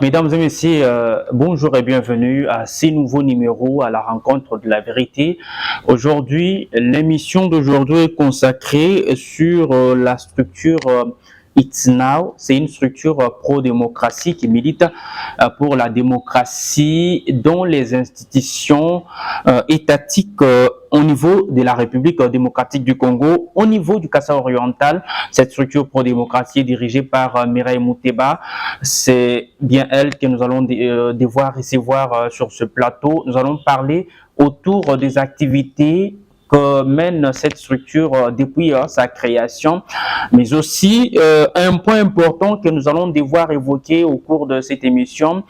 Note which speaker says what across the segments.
Speaker 1: Mesdames et messieurs, bonjour et bienvenue à ces nouveaux numéros à la rencontre de la vérité. Aujourd'hui, l'émission d'aujourd'hui est consacrée sur la structure It's Now. C'est une structure pro-démocratie qui milite pour la démocratie dans les institutions étatiques au niveau de la République démocratique du Congo, au niveau du Kasaï oriental. Cette structure pro-démocratie est dirigée par Mireille Mouteba. C'est bien elle que nous allons devoir recevoir sur ce plateau. Nous allons parler autour des activités que mène cette structure depuis sa création, mais aussi un point important que nous allons devoir évoquer au cours de cette émission,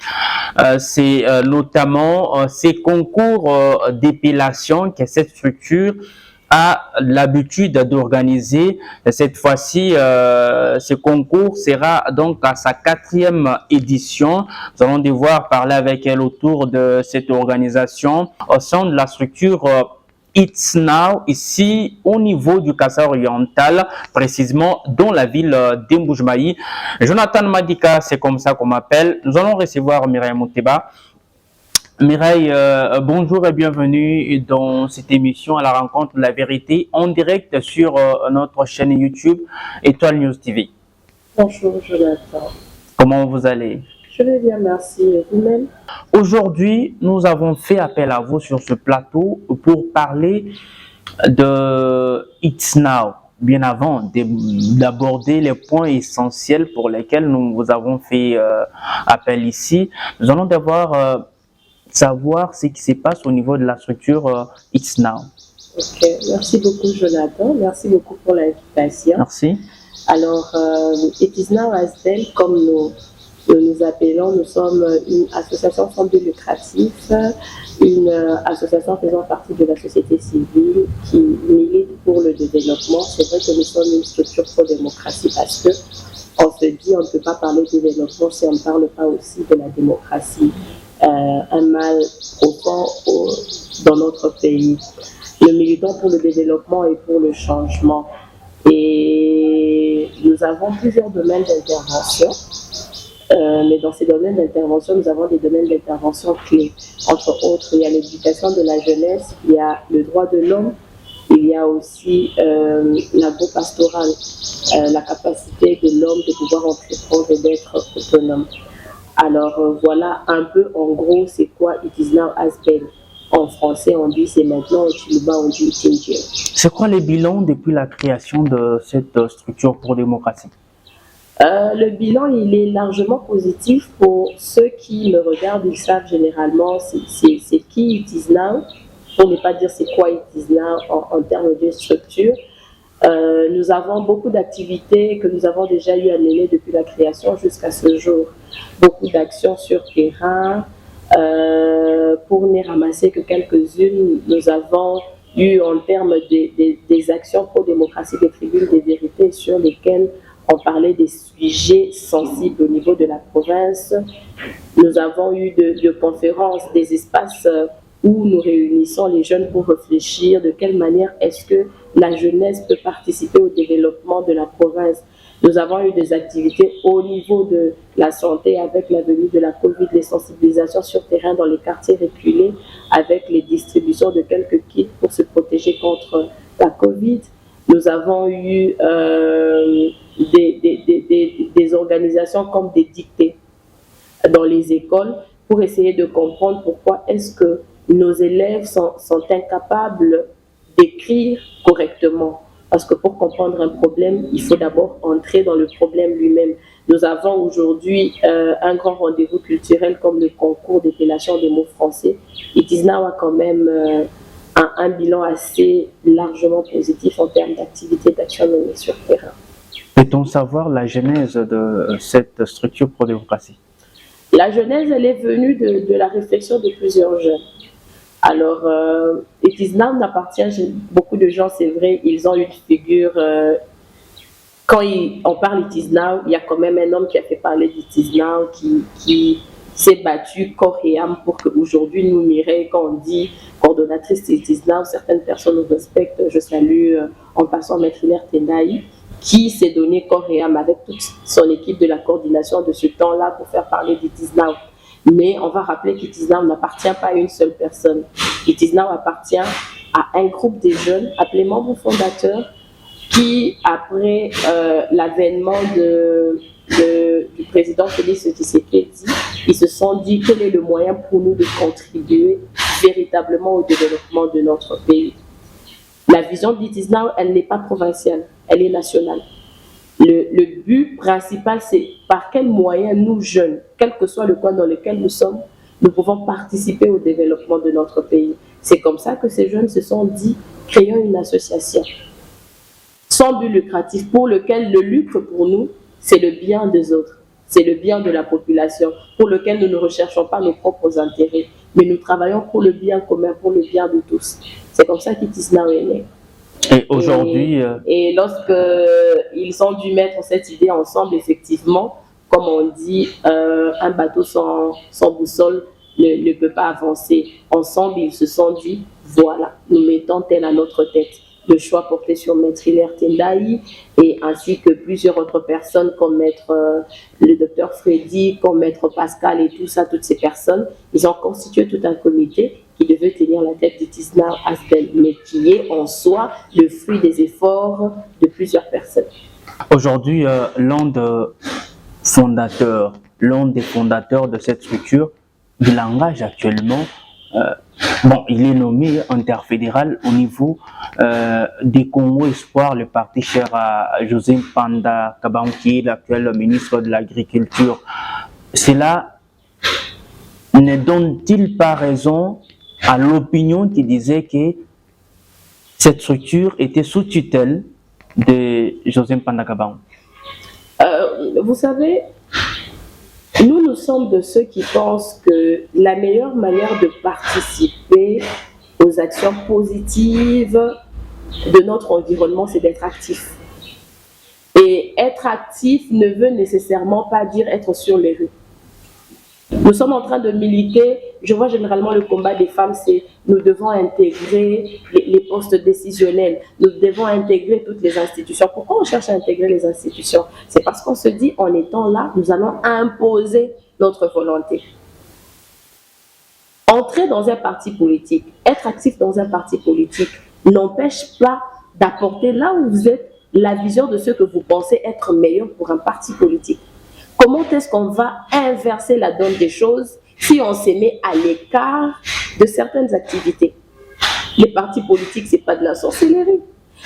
Speaker 1: c'est notamment ces concours d'épilation que cette structure a l'habitude d'organiser. Cette fois-ci, ce concours sera donc à sa 4e édition. Nous allons devoir parler avec elle autour de cette organisation au sein de la structure It's Now, ici au niveau du Kasaï oriental, précisément dans la ville d'Mbujmaï. Jonathan Madika, c'est comme ça qu'on m'appelle. Nous allons recevoir Mireille Mouteba. Mireille, bonjour et bienvenue dans cette émission à la rencontre de la vérité en direct sur notre chaîne YouTube Étoile News TV.
Speaker 2: Bonjour Jonathan.
Speaker 1: Comment vous allez?
Speaker 2: Je vais bien, merci. Et vous-même?
Speaker 1: Aujourd'hui, nous avons fait appel à vous sur ce plateau pour parler de It's Now. Bien avant d'aborder les points essentiels pour lesquels nous vous avons fait appel ici, nous allons devoir savoir ce qui se passe au niveau de la structure It's Now.
Speaker 2: Ok, merci beaucoup Jonathan, merci beaucoup pour l'invitation.
Speaker 1: Merci.
Speaker 2: Alors, It's Now ASBEL, comme nous appelons, nous sommes une association sans but lucratif, une association faisant partie de la société civile qui milite pour le développement. C'est vrai que nous sommes une structure pro-démocratie parce que on se dit on ne peut pas parler de développement si on ne parle pas aussi de la démocratie. Un mal profond dans notre pays. Nous militons pour le développement et pour le changement. Et nous avons plusieurs domaines d'intervention. Mais dans ces domaines d'intervention, nous avons des domaines d'intervention clés. Entre autres, il y a l'éducation de la jeunesse, il y a le droit de l'homme, il y a aussi l'agro-pastoral, la capacité de l'homme de pouvoir entreprendre et d'être autonome. Alors voilà un peu en gros c'est quoi It Is Now ASBEL. En français on dit c'est maintenant, en Chiluba on dit Tindier.
Speaker 1: C'est quoi les bilans depuis la création de cette structure pour démocratie?
Speaker 2: Le bilan il est largement positif. Pour ceux qui me regardent, ils savent généralement c'est qui It Is Now, pour ne pas dire c'est quoi It Is Now en termes de structure. Nous avons beaucoup d'activités que nous avons déjà eu à mener depuis la création jusqu'à ce jour. Beaucoup d'actions sur terrain. Pour ne ramasser que quelques-unes, nous avons eu en termes des actions pro-démocratie, des tribunes des vérités sur lesquelles on parlait des sujets sensibles au niveau de la province. Nous avons eu de conférences, des espaces où nous réunissons les jeunes pour réfléchir de quelle manière est-ce que la jeunesse peut participer au développement de la province. Nous avons eu des activités au niveau de la santé avec la venue de la Covid, les sensibilisations sur terrain dans les quartiers reculés avec les distributions de quelques kits pour se protéger contre la Covid. Nous avons eu des organisations comme des dictées dans les écoles pour essayer de comprendre pourquoi est-ce que nos élèves sont incapables d'écrire correctement. Parce que pour comprendre un problème, il faut d'abord entrer dans le problème lui-même. Nous avons aujourd'hui un grand rendez-vous culturel comme le concours d'épellation des mots français. It Is Now a quand même un bilan assez largement positif en termes d'activité, d'action menée sur terrain.
Speaker 1: Peut-on savoir la genèse de cette structure pro-démocratie?
Speaker 2: La genèse, elle est venue de la réflexion de plusieurs jeunes. Alors, It Is Now n'appartient, beaucoup de gens, c'est vrai, ils ont une figure, quand on parle It Is Now, il y a quand même un homme qui a fait parler d'It Is Now, qui s'est battu corps et âme pour qu'aujourd'hui, nous, Mireille, quand on dit coordonnatrice It Is Now, certaines personnes nous respectent. Je salue en passant Maître Hilaire Tendaï, qui s'est donné corps et âme avec toute son équipe de la coordination de ce temps-là pour faire parler d'It Is Now. Mais on va rappeler qu'It Is Now n'appartient pas à une seule personne. It Is Now appartient à un groupe de jeunes appelés membres fondateurs qui, après l'avènement du président Félix Tshisekedi, ils se sont dit quel est le moyen pour nous de contribuer véritablement au développement de notre pays. La vision d'It Is Now, elle n'est pas provinciale, elle est nationale. Le but principal, c'est par quels moyens nous, jeunes, quel que soit le coin dans lequel nous sommes, nous pouvons participer au développement de notre pays. C'est comme ça que ces jeunes se sont dit, créons une association sans but lucratif, pour lequel le lucre pour nous, c'est le bien des autres, c'est le bien de la population, pour lequel nous ne recherchons pas nos propres intérêts, mais nous travaillons pour le bien commun, pour le bien de tous. C'est comme ça qu'It Is Now est né.
Speaker 1: Et aujourd'hui...
Speaker 2: Et lorsqu'ils ont dû mettre cette idée ensemble, effectivement, comme on dit, un bateau sans boussole ne peut pas avancer. Ensemble, ils se sont dit, voilà, nous mettons tel à notre tête. Le choix porté sur Maître Hilaire Tendai et ainsi que plusieurs autres personnes comme Maître le docteur Freddy, comme Maître Pascal et tout ça, toutes ces personnes, ils ont constitué tout un comité qui devait tenir la tête d'It Is Now Asbel, mais qui est en soi le fruit des efforts de plusieurs personnes.
Speaker 1: Aujourd'hui, l'un des fondateurs de cette structure, il engage actuellement, il est nommé interfédéral au niveau des Congo Espoir, le parti cher à José Mpanda Kabangu, qui est l'actuel ministre de l'Agriculture. Cela ne donne-t-il pas raison à l'opinion qui disait que cette structure était sous tutelle de José Mpanda Kabangu?
Speaker 2: Vous savez, nous sommes de ceux qui pensent que la meilleure manière de participer aux actions positives de notre environnement, c'est d'être actif. Et être actif ne veut nécessairement pas dire être sur les rues. Nous sommes en train de militer, je vois généralement le combat des femmes, c'est nous devons intégrer les postes décisionnels, nous devons intégrer toutes les institutions. Pourquoi on cherche à intégrer les institutions? C'est parce qu'on se dit, en étant là, nous allons imposer notre volonté. Entrer dans un parti politique, être actif dans un parti politique, n'empêche pas d'apporter là où vous êtes la vision de ce que vous pensez être meilleur pour un parti politique. Comment est-ce qu'on va inverser la donne des choses si on se met à l'écart de certaines activités? Les partis politiques, ce n'est pas de la sorcellerie.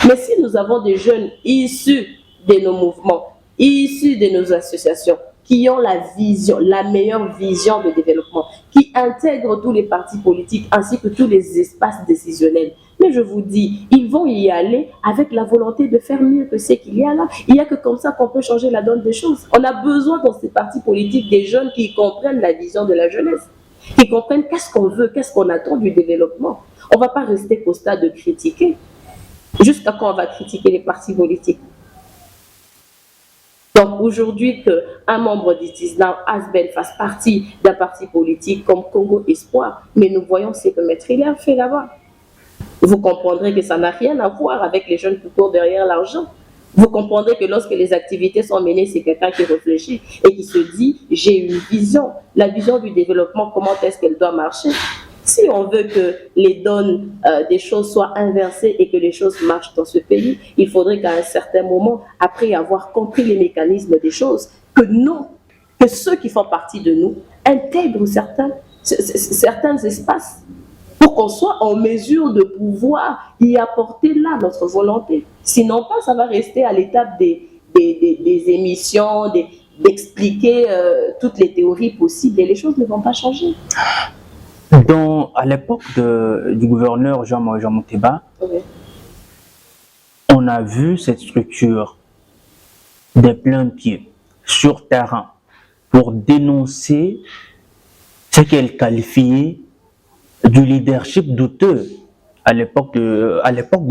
Speaker 2: Mais si nous avons des jeunes issus de nos mouvements, issus de nos associations, qui ont la vision, la meilleure vision de développement, qui intègrent tous les partis politiques ainsi que tous les espaces décisionnels, mais je vous dis, ils vont y aller avec la volonté de faire mieux que ce qu'il y a là. Il n'y a que comme ça qu'on peut changer la donne des choses. On a besoin dans ces partis politiques des jeunes qui comprennent la vision de la jeunesse, qui comprennent qu'est-ce qu'on veut, qu'est-ce qu'on attend du développement. On ne va pas rester qu'au stade de critiquer. Jusqu'à quand on va critiquer les partis politiques? Donc aujourd'hui, qu'un membre d'It Is Now Asbel fasse partie d'un parti politique comme Congo Espoir, mais nous voyons ce que Maître Hilaire fait là-bas. Vous comprendrez que ça n'a rien à voir avec les jeunes qui courent derrière l'argent. Vous comprendrez que lorsque les activités sont menées, c'est quelqu'un qui réfléchit et qui se dit « j'ai une vision ». La vision du développement, comment est-ce qu'elle doit marcher? Si on veut que les donnes des choses soient inversées et que les choses marchent dans ce pays, il faudrait qu'à un certain moment, après avoir compris les mécanismes des choses, que ceux qui font partie de nous intègrent certains espaces pour qu'on soit en mesure de pouvoir y apporter là notre volonté. Sinon pas, ça va rester à l'étape des émissions, d'expliquer toutes les théories possibles et les choses ne vont pas changer.
Speaker 1: À l'époque du gouverneur Jean Mouteba,
Speaker 2: Okay.
Speaker 1: On a vu cette structure de plein pied sur terrain pour dénoncer ce qu'elle qualifiait du leadership douteux à l'époque de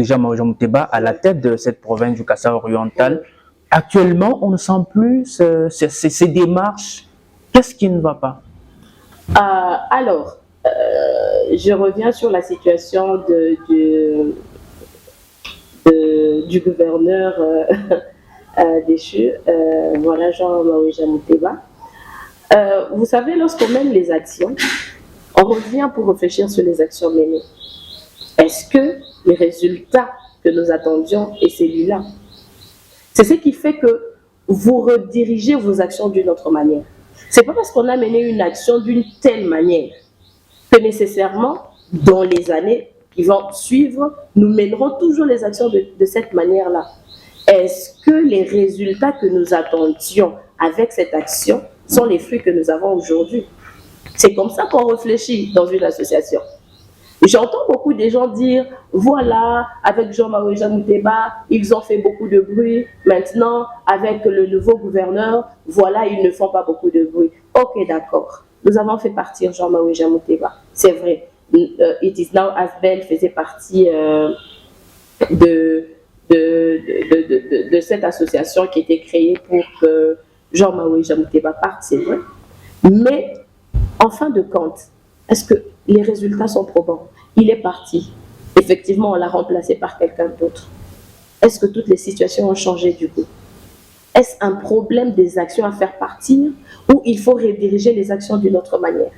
Speaker 1: Jean Mouteba à la tête de cette province du Kasaï oriental. Actuellement, on ne sent plus ces démarches. Qu'est-ce qui ne va pas?
Speaker 2: Je reviens sur la situation du gouverneur déchu. Voilà Jean Maouéja Mouteba. Vous savez, lorsqu'on mène les actions, on revient pour réfléchir sur les actions menées. Est-ce que les résultats que nous attendions est celui-là? C'est ce qui fait que vous redirigez vos actions d'une autre manière. C'est pas parce qu'on a mené une action d'une telle manière que nécessairement, dans les années qui vont suivre, nous mènerons toujours les actions de cette manière-là. Est-ce que les résultats que nous attendions avec cette action sont les fruits que nous avons aujourd'hui? C'est comme ça qu'on réfléchit dans une association. J'entends beaucoup de gens dire, voilà, avec Jean Maouéja Mouteba, ils ont fait beaucoup de bruit. Maintenant, avec le nouveau gouverneur, voilà, ils ne font pas beaucoup de bruit. Ok, d'accord. Nous avons fait partir Jean Maouéja Mouteba. C'est vrai. It is now Asbel faisait partie de cette association qui était créée pour que Jean Maouéja Mouteba parte, c'est vrai. Mais, en fin de compte, est-ce que les résultats sont probants? Il est parti. Effectivement, on l'a remplacé par quelqu'un d'autre. Est-ce que toutes les situations ont changé du coup? Est-ce un problème des actions à faire partir ou il faut rediriger les actions d'une autre manière?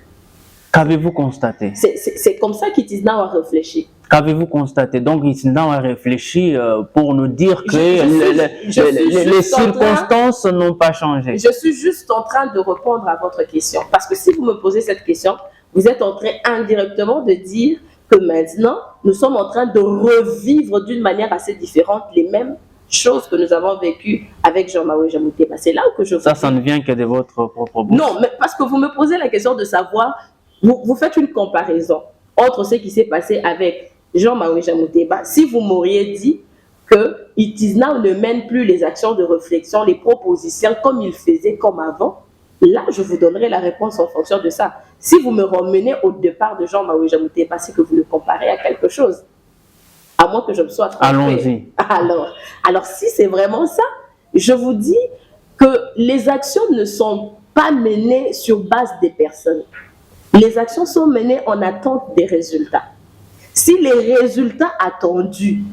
Speaker 1: Qu'avez-vous constaté?
Speaker 2: C'est comme ça qu'Itisnao a réfléchi.
Speaker 1: Qu'avez-vous constaté? Donc, Itisnao a réfléchi pour nous dire que les circonstances n'ont pas changé.
Speaker 2: Je suis juste en train de répondre à votre question. Parce que si vous me posez cette question, vous êtes en train indirectement de dire que maintenant, nous sommes en train de revivre d'une manière assez différente les mêmes choses que nous avons vécues avec Jean Maouéja Mouteba. C'est là où je vous
Speaker 1: ça ne vient que de votre propre bouche.
Speaker 2: Non, mais parce que vous me posez la question de savoir, vous faites une comparaison entre ce qui s'est passé avec Jean Maouéja Mouteba. Si vous m'auriez dit que Itisnao ne mène plus les actions de réflexion, les propositions comme il faisait comme avant, là, je vous donnerai la réponse en fonction de ça. Si vous me ramenez au départ de Jean Maouéja Mouteba, c'est que vous le comparez à quelque chose. À moins que je me sois trompée.
Speaker 1: Allons-y.
Speaker 2: Alors, si c'est vraiment ça, je vous dis que les actions ne sont pas menées sur base des personnes. Les actions sont menées en attente des résultats. Si les résultats attendus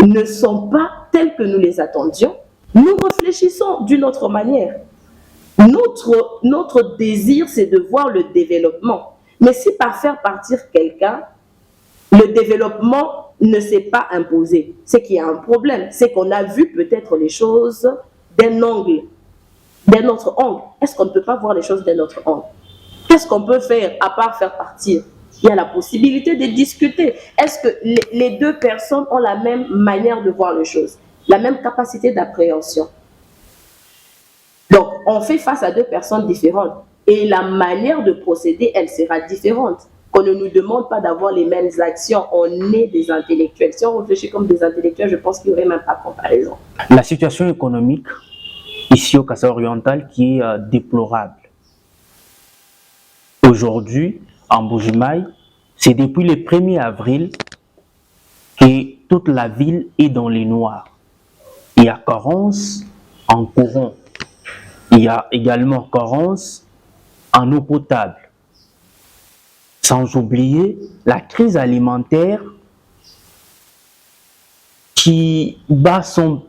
Speaker 2: ne sont pas tels que nous les attendions, nous réfléchissons d'une autre manière. Notre désir, c'est de voir le développement. Mais si par faire partir quelqu'un, le développement ne s'est pas imposé, c'est qu'il y a un problème. C'est qu'on a vu peut-être les choses d'un angle, d'un autre angle. Est-ce qu'on ne peut pas voir les choses d'un autre angle? Qu'est-ce qu'on peut faire à part faire partir? Il y a la possibilité de discuter. Est-ce que les deux personnes ont la même manière de voir les choses, la même capacité d'appréhension? Donc, on fait face à deux personnes différentes et la manière de procéder, elle sera différente. Qu'on ne nous demande pas d'avoir les mêmes actions, on est des intellectuels. Si on réfléchit comme des intellectuels, je pense qu'il n'y aurait même pas de comparaison.
Speaker 1: La situation économique ici au Kasaï oriental qui est déplorable. Aujourd'hui, en Mbuji-Mayi, c'est depuis le 1er avril que toute la ville est dans les noirs. Il y a carence en courant. Il y a également carence en eau potable. Sans oublier la crise alimentaire qui bat son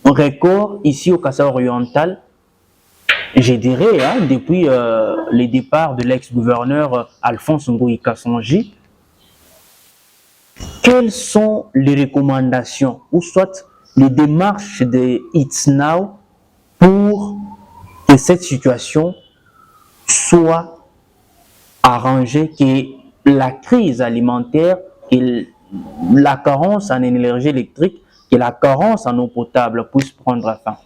Speaker 1: record ici au Kasaï oriental, je dirais, depuis le départ de l'ex-gouverneur Alphonse Ngoï Kassonji. Quelles sont les recommandations ou soit les démarches de Itisnao pour que cette situation soit arrangée, que la crise alimentaire, que la carence en énergie électrique, que la carence en eau potable puisse prendre fin?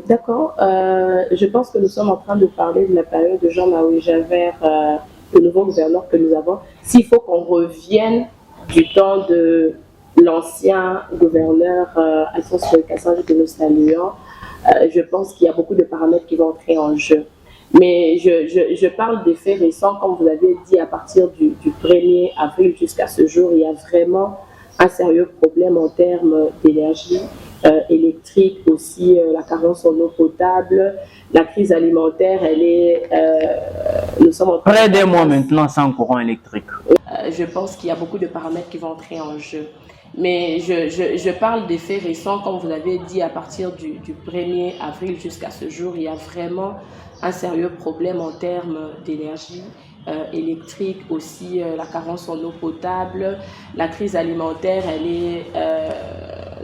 Speaker 2: D'accord. Je pense que nous sommes en train de parler de la période de Jean Maouéja vers le nouveau gouverneur que nous avons. S'il faut qu'on revienne du temps de l'ancien gouverneur Alphonse Kassonji que nous saluons, je pense qu'il y a beaucoup de paramètres qui vont entrer en jeu. Mais je parle des faits récents, comme vous l'avez dit, à partir du 1er avril jusqu'à ce jour, il y a vraiment un sérieux problème en termes d'énergie électrique, aussi la carence en eau potable, la crise alimentaire, elle est... nous sommes en
Speaker 1: près d'un mois maintenant sans courant électrique.
Speaker 2: Je pense qu'il y a beaucoup de paramètres qui vont entrer en jeu. Mais je parle des faits récents, comme vous l'avez dit, à partir du 1er avril jusqu'à ce jour, il y a vraiment un sérieux problème en termes d'énergie électrique, aussi la carence en eau potable, la crise alimentaire,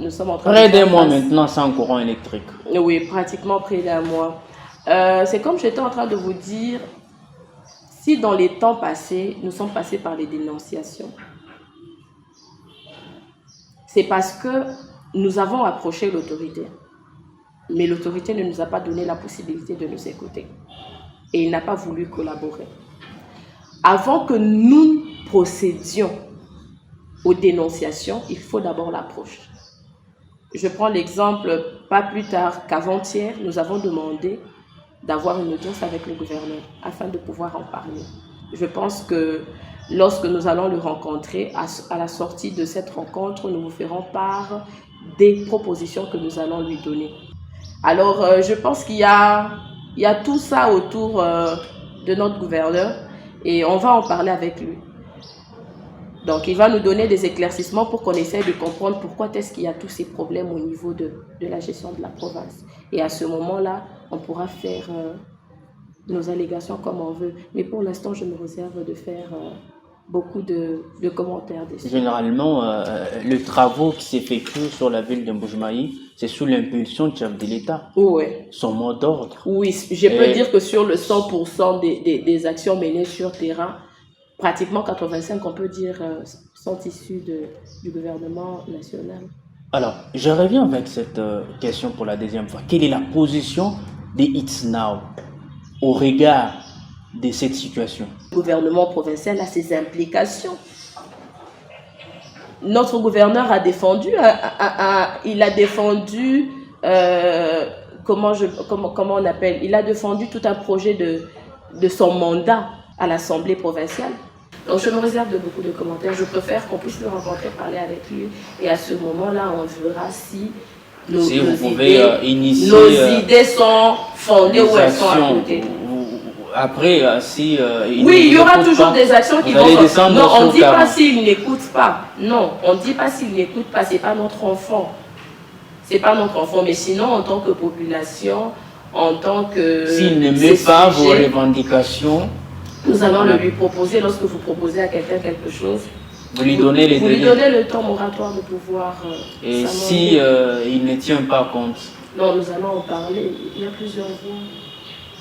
Speaker 2: nous sommes en train
Speaker 1: près d'un mois maintenant sans courant électrique.
Speaker 2: Oui, pratiquement près d'un mois. C'est comme j'étais en train de vous dire, si dans les temps passés, nous sommes passés par les dénonciations, c'est parce que nous avons approché l'autorité. Mais l'autorité ne nous a pas donné la possibilité de nous écouter. Et il n'a pas voulu collaborer. Avant que nous procédions aux dénonciations, il faut d'abord l'approche. Je prends l'exemple, pas plus tard qu'avant-hier, nous avons demandé d'avoir une audience avec le gouverneur afin de pouvoir en parler. Je pense que lorsque nous allons le rencontrer, à la sortie de cette rencontre, nous vous ferons part des propositions que nous allons lui donner. Alors, je pense qu'il y a tout ça autour de notre gouverneur et on va en parler avec lui. Donc, il va nous donner des éclaircissements pour qu'on essaie de comprendre pourquoi est-ce qu'il y a tous ces problèmes au niveau de la gestion de la province. Et à ce moment-là, on pourra faire nos allégations comme on veut. Mais pour l'instant, je me réserve de faire beaucoup de commentaires dessus.
Speaker 1: Généralement, le travaux qui s'effectue sur la ville de Mbuji-Mayi, c'est sous l'impulsion du chef de l'État.
Speaker 2: Oui.
Speaker 1: Son mot d'ordre.
Speaker 2: Oui, je peux dire que sur le 100% des actions menées sur terrain, pratiquement 85, on peut dire, sont issus du gouvernement national.
Speaker 1: Alors, je reviens avec cette question pour la deuxième fois. Quelle est la position des It's Now au regard de cette situation?
Speaker 2: Le gouvernement provincial a ses implications. Notre gouverneur a défendu, il a défendu, comment on appelle, il a défendu tout un projet de son mandat à l'Assemblée provinciale. Donc je me réserve de beaucoup de commentaires. Je préfère qu'on puisse le rencontrer, parler avec lui. Et à ce moment-là, on verra si nos idées sont fondées ou elles sont à côté.
Speaker 1: Après, si
Speaker 2: oui, il y aura toujours des actions qui vont descendre. Non, on ne dit pas s'il n'écoute pas. Non, on ne dit pas s'il n'écoute pas. C'est pas notre enfant. C'est pas notre enfant. Mais sinon, en tant que population, en tant que
Speaker 1: s'il ne met pas vos revendications,
Speaker 2: nous allons le lui proposer. Lorsque vous proposez à quelqu'un quelque chose,
Speaker 1: vous lui donnez les délais.
Speaker 2: Vous lui donnez le temps moratoire de pouvoir.
Speaker 1: Et si il ne tient pas compte?
Speaker 2: Non, nous allons en parler. Il y a plusieurs voies.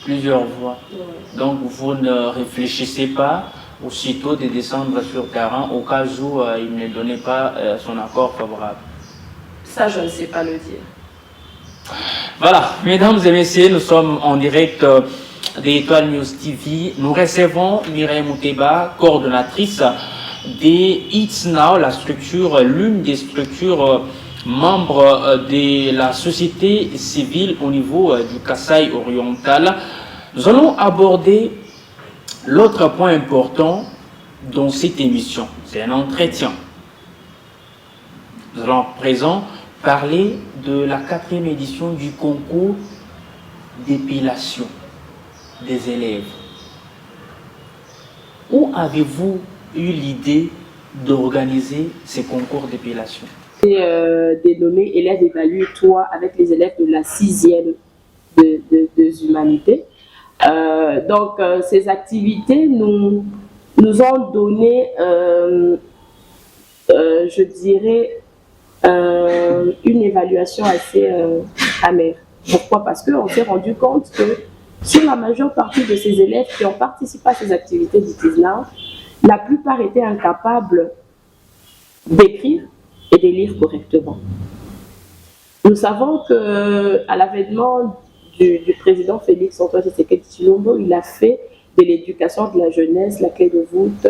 Speaker 1: Plusieurs voies.
Speaker 2: Ouais.
Speaker 1: Donc vous ne réfléchissez pas aussitôt de descendre sur terrain au cas où il ne donnait pas son accord favorable.
Speaker 2: Ça, je ne sais pas le dire.
Speaker 1: Voilà, mesdames et messieurs, nous sommes en direct d'Étoile News TV. Nous recevons Mireille Mouteba, coordonnatrice des It's Now, la structure, l'une des structures membres de la société civile au niveau du Kasaï oriental. Nous allons aborder l'autre point important dans cette émission. C'est un entretien. Nous allons à présent parler de la 4e édition du concours d'épilation des élèves. Où avez-vous eu l'idée d'organiser ces concours d'épilation?
Speaker 2: Dénommé élèves évalue-toi avec les élèves de la 6e de humanité. Donc, ces activités nous ont donné, je dirais, une évaluation assez amère. Pourquoi? Parce qu'on s'est rendu compte que sur la majeure partie de ces élèves qui ont participé à ces activités d'ITISNA, la plupart étaient incapables d'écrire et de lire correctement. Nous savons qu'à l'avènement du président Félix Antoine Tshisekedi Tshilombo, il a fait de l'éducation de la jeunesse la clé de voûte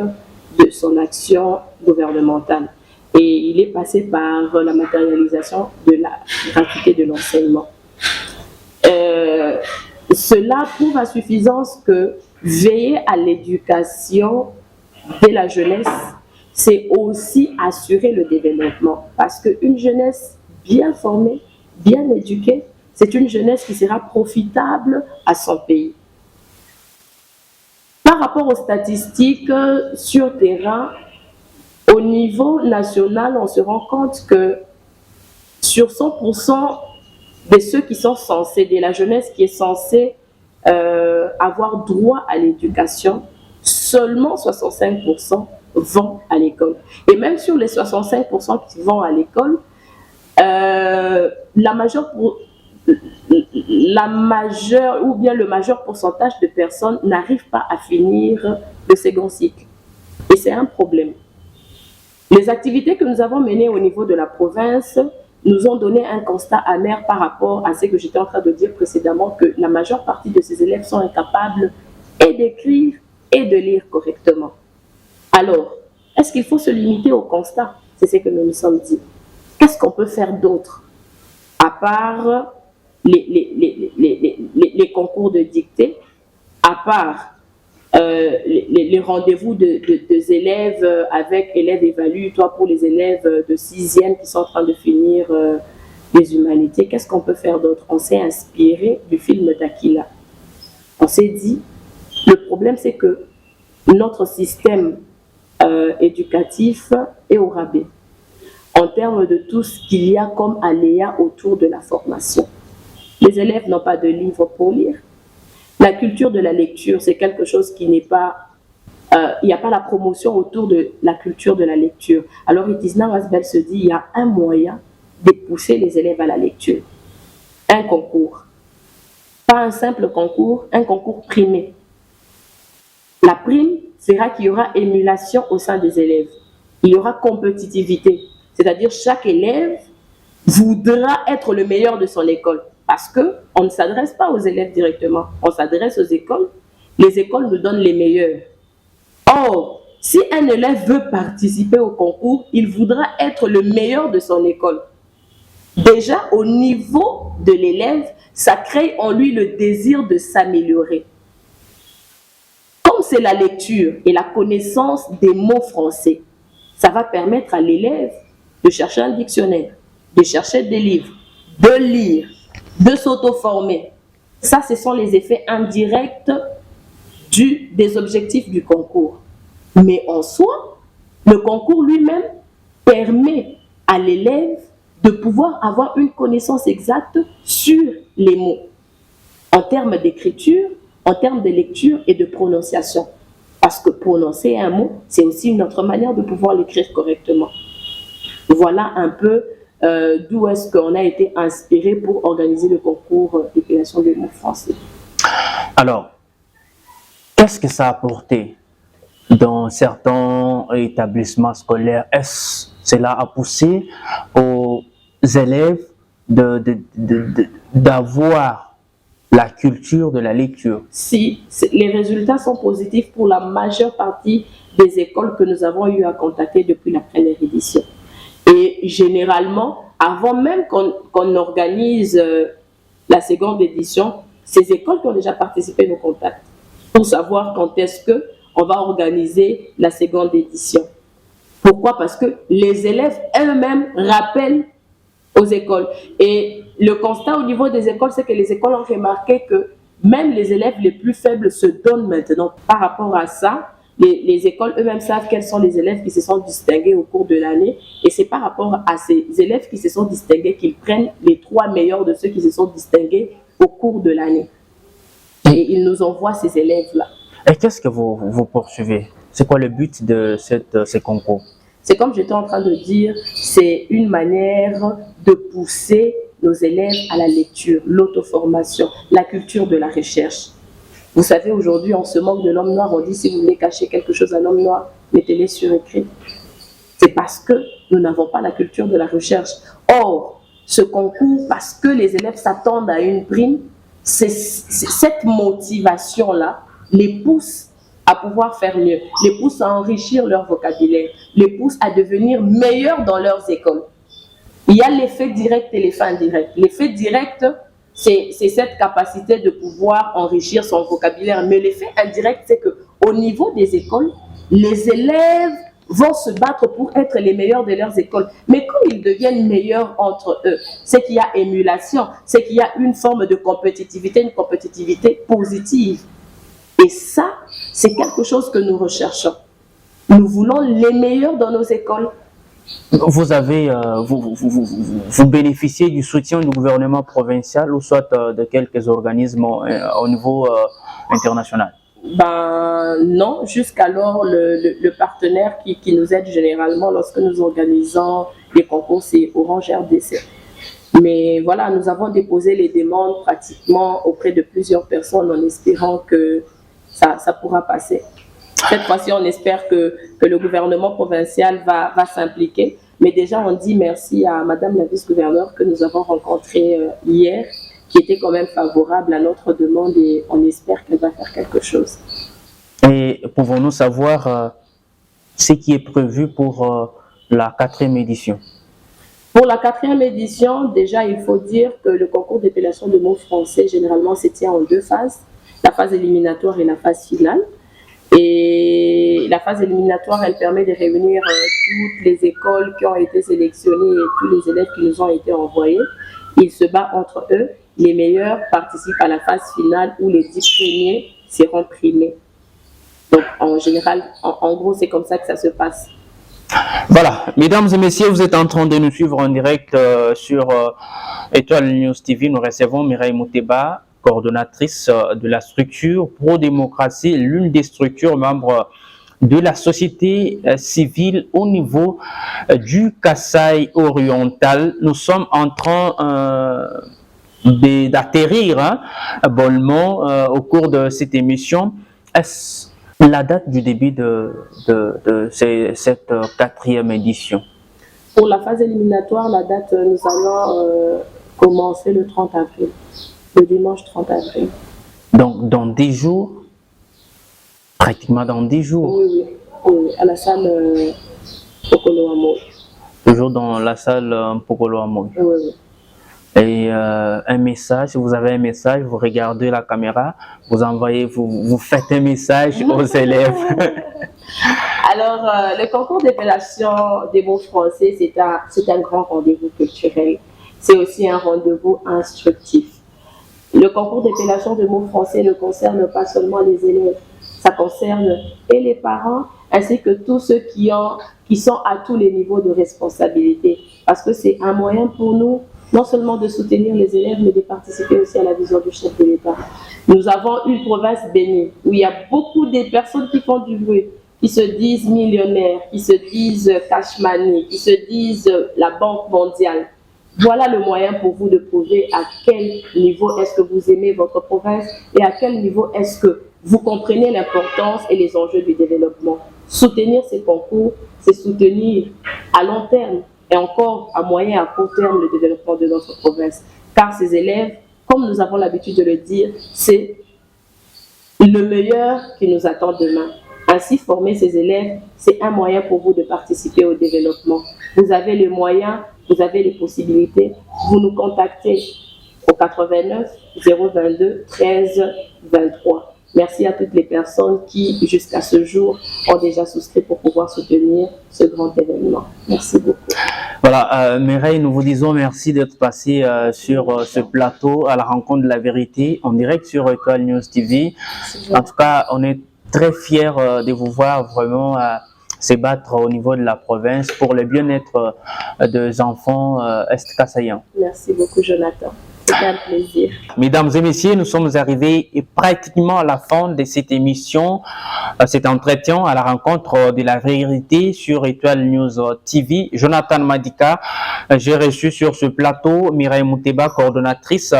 Speaker 2: de son action gouvernementale. Et il est passé par la matérialisation de la gratuité de l'enseignement. Cela prouve à suffisance que veiller à l'éducation de la jeunesse, c'est aussi assurer le développement. Parce qu'une jeunesse bien formée, bien éduquée, c'est une jeunesse qui sera profitable à son pays. Par rapport aux statistiques sur terrain, Au niveau national, on se rend compte que sur 100% de ceux qui sont censés, de la jeunesse qui est censée avoir droit à l'éducation, seulement 65% vont à l'école. Et même sur les 65% qui vont à l'école, la majeure ou bien le majeur pourcentage de personnes n'arrivent pas à finir le second cycle. Et c'est un problème. Les activités que nous avons menées au niveau de la province nous ont donné un constat amer par rapport à ce que j'étais en train de dire précédemment, que la majeure partie de ces élèves sont incapables et d'écrire et de lire correctement. Alors, est-ce qu'il faut se limiter au constat? C'est ce que nous nous sommes dit. Qu'est-ce qu'on peut faire d'autre à part les concours de dictée, à part les rendez-vous des élèves avec élèves évalués, toi pour les élèves de 6e qui sont en train de finir les humanités, qu'est-ce qu'on peut faire d'autre? On s'est inspiré du film d'Aquila. On s'est dit, le problème c'est que notre système éducatif est au rabais en termes de tout ce qu'il y a comme aléa autour de la formation. Les élèves n'ont pas de livres pour lire. La culture de la lecture, c'est quelque chose qui n'est pas... il n'y a pas la promotion autour de la culture de la lecture. Alors, Itisna Wasbel se dit, il y a un moyen de pousser les élèves à la lecture. Un concours. Pas un simple concours, un concours primé. La prime fera qu'il y aura émulation au sein des élèves. Il y aura compétitivité. C'est-à-dire chaque élève voudra être le meilleur de son école. Parce qu'on ne s'adresse pas aux élèves directement, on s'adresse aux écoles. Les écoles nous donnent les meilleurs. Or, si un élève veut participer au concours, il voudra être le meilleur de son école. Déjà, au niveau de l'élève, ça crée en lui le désir de s'améliorer. Comme c'est la lecture et la connaissance des mots français, ça va permettre à l'élève de chercher un dictionnaire, de chercher des livres, de lire, de s'auto-former. Ça, ce sont les effets indirects des objectifs du concours. Mais en soi, le concours lui-même permet à l'élève de pouvoir avoir une connaissance exacte sur les mots, en termes d'écriture, en termes de lecture et de prononciation. Parce que prononcer un mot, c'est aussi une autre manière de pouvoir l'écrire correctement. Voilà un peu d'où est-ce qu'on a été inspiré pour organiser le concours d'épellation des mots français.
Speaker 1: Alors, qu'est-ce que ça a apporté dans certains établissements scolaires? Est-ce cela a poussé aux élèves d'avoir la culture de la lecture?
Speaker 2: Si, les résultats sont positifs pour la majeure partie des écoles que nous avons eu à contacter depuis la première édition. Et généralement, avant même qu'on organise la seconde édition, ces écoles qui ont déjà participé nous contactent pour savoir quand est-ce qu'on va organiser la seconde édition. Pourquoi? Parce que les élèves eux-mêmes rappellent aux écoles. Et le constat au niveau des écoles, c'est que les écoles ont remarqué que même les élèves les plus faibles se donnent maintenant. Par rapport à ça, les écoles eux-mêmes savent quels sont les élèves qui se sont distingués au cours de l'année. Et c'est par rapport à ces élèves qui se sont distingués qu'ils prennent les 3 meilleurs de ceux qui se sont distingués au cours de l'année. Et ils nous envoient ces élèves-là.
Speaker 1: Et qu'est-ce que vous poursuivez? C'est quoi le but de ces concours?
Speaker 2: C'est comme j'étais en train de dire, c'est une manière de pousser nos élèves à la lecture, l'auto-formation, la culture de la recherche. Vous savez, aujourd'hui, on se moque de l'homme noir. On dit, si vous voulez cacher quelque chose à l'homme noir, mettez-les sur écrit. C'est parce que nous n'avons pas la culture de la recherche. Or, ce concours, parce que les élèves s'attendent à une prime, c'est cette motivation-là les pousse à pouvoir faire mieux, les pousse à enrichir leur vocabulaire, les pousse à devenir meilleurs dans leurs écoles. Il y a l'effet direct et l'effet indirect. L'effet direct, c'est cette capacité de pouvoir enrichir son vocabulaire. Mais l'effet indirect, c'est qu'au niveau des écoles, les élèves vont se battre pour être les meilleurs de leurs écoles. Mais quand ils deviennent meilleurs entre eux, c'est qu'il y a émulation, c'est qu'il y a une forme de compétitivité, une compétitivité positive. Et ça, c'est quelque chose que nous recherchons. Nous voulons les meilleurs dans nos écoles.
Speaker 1: Vous bénéficiez du soutien du gouvernement provincial ou soit de quelques organismes au niveau international?
Speaker 2: Ben non, jusqu'alors le partenaire qui nous aide généralement lorsque nous organisons les concours, c'est Orange RDC. Mais voilà, nous avons déposé les demandes pratiquement auprès de plusieurs personnes en espérant que ça pourra passer. Cette fois-ci, on espère que le gouvernement provincial va s'impliquer. Mais déjà, on dit merci à Madame la vice-gouverneure que nous avons rencontrée hier, qui était quand même favorable à notre demande et on espère qu'elle va faire quelque chose.
Speaker 1: Et pouvons-nous savoir ce qui est prévu pour la 4e édition?
Speaker 2: Pour la 4e édition, déjà, il faut dire que le concours d'épellation de mots français, généralement, se tient en 2 phases, la phase éliminatoire et la phase finale. Et la phase éliminatoire, elle permet de réunir toutes les écoles qui ont été sélectionnées et tous les élèves qui nous ont été envoyés. Ils se battent entre eux. Les meilleurs participent à la phase finale où les 10 premiers seront primés. Donc, en général, en gros, c'est comme ça que ça se passe.
Speaker 1: Voilà, mesdames et messieurs, vous êtes en train de nous suivre en direct sur Étoile News TV. Nous recevons Mireille Mouteba, coordonnatrice de la structure Pro-Démocratie, l'une des structures membres de la société civile au niveau du Kasaï oriental. Nous sommes en train d'atterrir bonnement au cours de cette émission. Est-ce la date du début de cette 4e édition?
Speaker 2: Pour la phase éliminatoire, la date, nous allons commencer le 30 avril, le dimanche 30 avril.
Speaker 1: Donc, dans 10 jours? Pratiquement dans 10 jours?
Speaker 2: Oui, à la salle Pokolo Amoy.
Speaker 1: Toujours dans la salle Pokolo Amoy?
Speaker 2: Oui.
Speaker 1: Et un message, vous avez un message, vous regardez la caméra, vous faites un message aux élèves.
Speaker 2: Alors, le concours d'épellation des mots français, c'est un grand rendez-vous culturel. C'est aussi un rendez-vous instructif. Le concours d'épellation de mots français ne concerne pas seulement les élèves, ça concerne et les parents ainsi que tous ceux qui sont à tous les niveaux de responsabilité. Parce que c'est un moyen pour nous non seulement de soutenir les élèves, mais de participer aussi à la vision du chef de l'État. Nous avons une province bénie où il y a beaucoup de personnes qui font du bruit, qui se disent millionnaires, qui se disent cash money, qui se disent la Banque mondiale. Voilà le moyen pour vous de prouver à quel niveau est-ce que vous aimez votre province et à quel niveau est-ce que vous comprenez l'importance et les enjeux du développement. Soutenir ces concours, c'est soutenir à long terme et encore à moyen et à court terme le développement de notre province. Car ces élèves, comme nous avons l'habitude de le dire, c'est le meilleur qui nous attend demain. Ainsi, former ces élèves, c'est un moyen pour vous de participer au développement. Vous avez les moyens, vous avez les possibilités. Vous nous contactez au 89 022 13 23. Merci à toutes les personnes qui, jusqu'à ce jour, ont déjà souscrit pour pouvoir soutenir ce grand événement. Merci beaucoup.
Speaker 1: Voilà, Mireille, nous vous disons merci d'être passé sur ce plateau à la rencontre de la vérité en direct sur Étoile News TV. En tout cas, on est très fiers de vous voir vraiment se battre au niveau de la province pour le bien-être des enfants est-kassaïens.
Speaker 2: Merci beaucoup, Jonathan. C'est un plaisir.
Speaker 1: Mesdames et messieurs, nous sommes arrivés pratiquement à la fin de cette émission, cet entretien à la rencontre de la vérité sur Étoile News TV. Jonathan Madika, j'ai reçu sur ce plateau Mireille Mouteba, coordonnatrice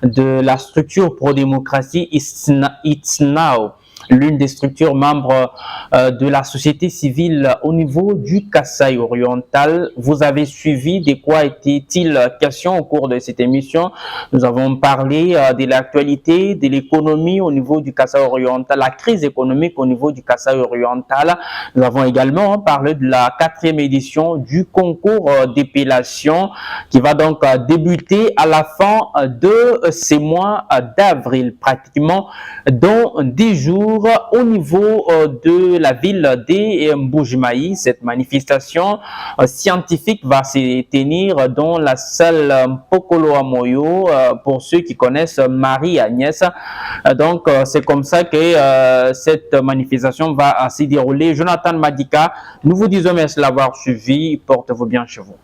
Speaker 1: de la structure Pro-Démocratie It's Now, l'une des structures membres de la société civile au niveau du Kasaï oriental. Vous avez suivi de quoi était-il question au cours de cette émission. Nous avons parlé de l'actualité, de l'économie au niveau du Kasaï oriental, la crise économique au niveau du Kasaï oriental. Nous avons également parlé de la 4e édition du concours d'épellation qui va donc débuter à la fin de ces mois d'avril, pratiquement dans 10 jours. toujours au niveau de la ville de Mbujimayi. Cette manifestation scientifique va se tenir dans la salle Mpokolo Amoyo pour ceux qui connaissent Marie-Agnès. Donc, c'est comme ça que cette manifestation va se dérouler. Jonathan Madika, nous vous disons merci de l'avoir suivi. Portez-vous bien chez vous.